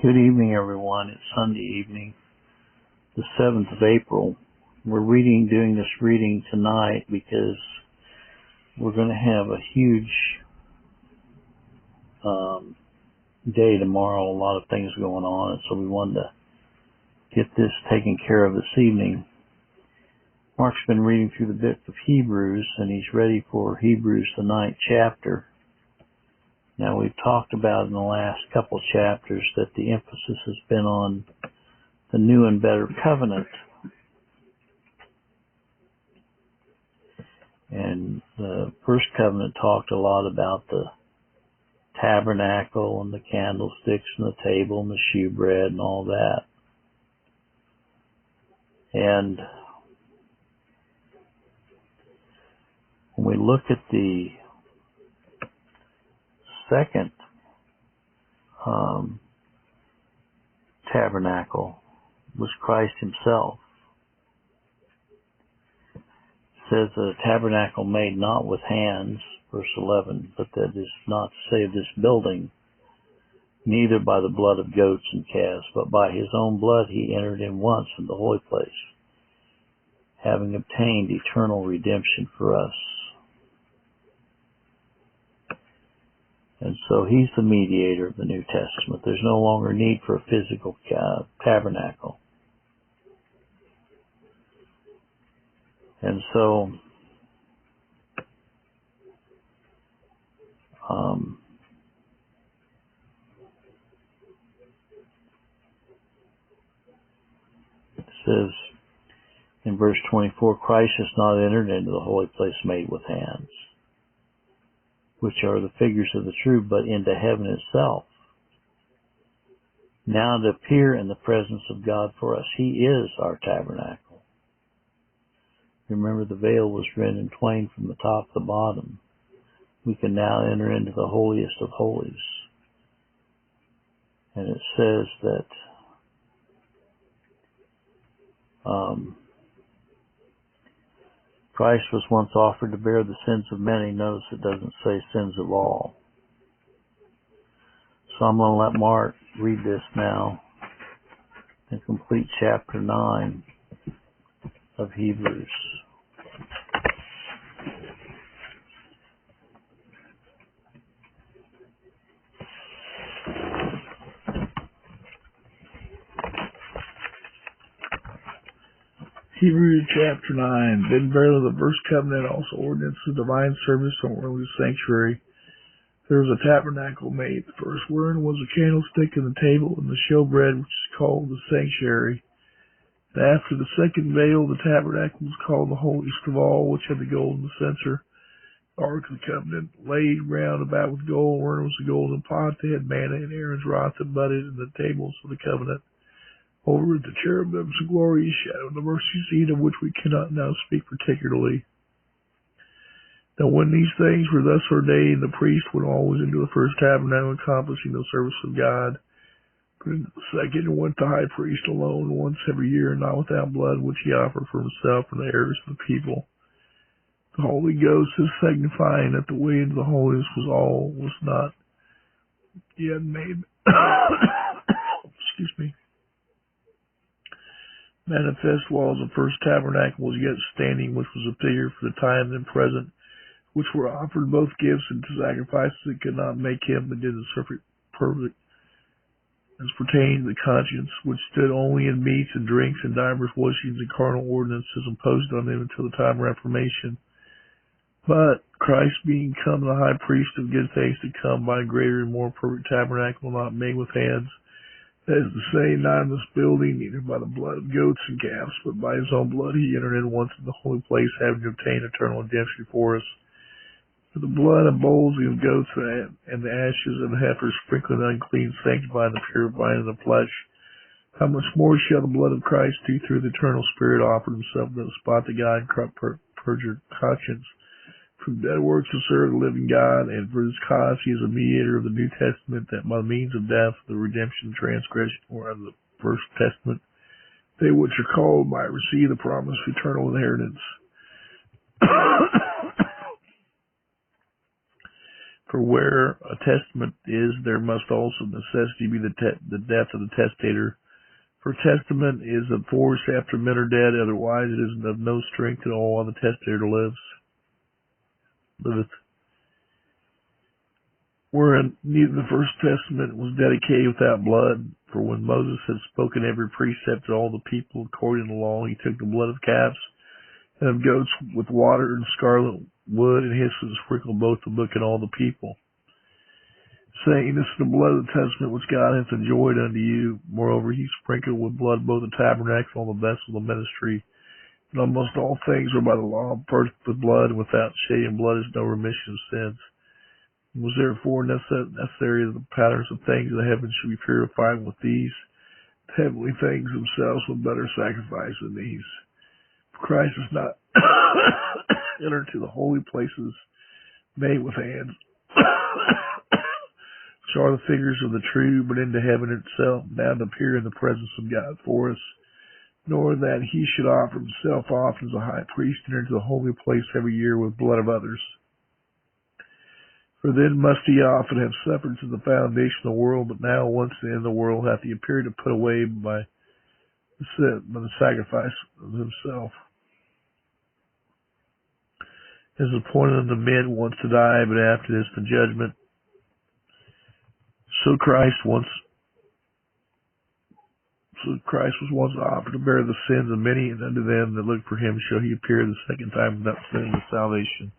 Good evening, everyone. It's Sunday evening, the 7th of April. We're doing this reading tonight because we're going to have a huge day tomorrow. A lot of things going on, and so we wanted to get this taken care of this evening. Mark's been reading through the book of Hebrews, and he's ready for Hebrews, the 9th chapter. Now, we've talked about in the last couple chapters that the emphasis has been on the new and better covenant. And the first covenant talked a lot about the tabernacle and the candlesticks and the table and the shewbread and all that. And when we look at the second tabernacle, was Christ himself. It says that a tabernacle made not with hands, verse 11, but that is not to say of this building, neither by the blood of goats and calves, but by his own blood he entered in once in the holy place, having obtained eternal redemption for us. And so he's the mediator of the New Testament. There's no longer need for a physical tabernacle. And so it says in verse 24, Christ has not entered into the holy place made with hands, which are the figures of the true, but into heaven itself, now to appear in the presence of God for us. He is our tabernacle. Remember, the veil was rent in twain from the top to the bottom. We can now enter into the holiest of holies. And it says that Christ was once offered to bear the sins of many. Notice it doesn't say sins of all. So I'm going to let Mark read this now and complete chapter 9 of Hebrews. Hebrews chapter 9. Then verily the first covenant also ordinance the divine service from early sanctuary. There was a tabernacle made, the first wherein was a candlestick and the table and the showbread, which is called the sanctuary. And after the second veil, the tabernacle was called the holiest of all, which had the golden censer, the ark of the covenant, laid round about with gold, wherein was a golden pot that had manna and Aaron's rod that budded, and the tables of the covenant. Over the cherubim's glorious shadow, the mercy seat of which we cannot now speak particularly. Now when these things were thus ordained, the priest went always into the first tabernacle, accomplishing the service of God. But into the second went the high priest alone once every year, and not without blood, which he offered for himself and the heirs of the people. The Holy Ghost is signifying that the way into the holiest was not yet made. Excuse me. Manifest while the first tabernacle was yet standing, which was a figure for the time then present, which were offered both gifts and sacrifices that could not make him, but did the perfect as pertained to the conscience, which stood only in meats and drinks and divers washings and carnal ordinances imposed on them until the time of Reformation. But Christ being come the high priest of good things to come by a greater and more perfect tabernacle, not made with hands, that is to say, not in this building, neither by the blood of goats and calves, but by his own blood he entered in once in the holy place, having obtained eternal redemption for us. For the blood of bulls and goats and the ashes of the heifers sprinkling unclean, sanctifying the purifying of the flesh, how much more shall the blood of Christ do through the eternal Spirit offer himself without spot to God and corrupt perjured conscience, from dead works to serve the living God, and for this cause he is a mediator of the New Testament, that by means of death, the redemption and transgression or of the First Testament, they which are called might receive the promise of eternal inheritance. For where a testament is, there must also necessity be the death of the testator. For testament is of force after men are dead, otherwise it is of no strength at all while the testator liveth. Wherein neither the first testament was dedicated without blood, for when Moses had spoken every precept to all the people according to the law, he took the blood of calves and of goats with water and scarlet wood and hyssop and sprinkled both the book and all the people, saying, This is the blood of the testament which God hath enjoined unto you. Moreover, he sprinkled with blood both the tabernacle and all the vessels of the ministry. And almost all things are by the law, first with blood, and without shedding blood is no remission of sins. It was therefore necessary that the patterns of things in the heavens should be purified with these. The heavenly things themselves with better sacrifice than these. For Christ is not entered to the holy places made with hands, which are the figures of the true, but into heaven itself, now to appear in the presence of God for us, nor that he should offer himself often as a high priest enter into the holy place every year with blood of others. For then must he often have suffered since the foundation of the world, but now once in the world hath he appeared to put away by the sacrifice of himself. It is appointed unto men once to die, but after this the judgment. So Christ was once offered to bear the sins of many, and unto them that look for him shall he appear the second time without sin of salvation.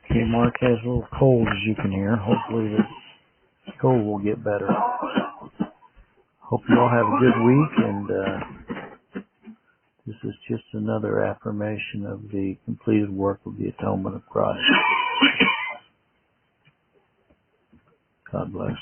Okay, Mark has a little cold, as you can hear. Hopefully the cold will get better. Hope you all have a good week, and this is just another affirmation of the completed work of the atonement of Christ. God bless.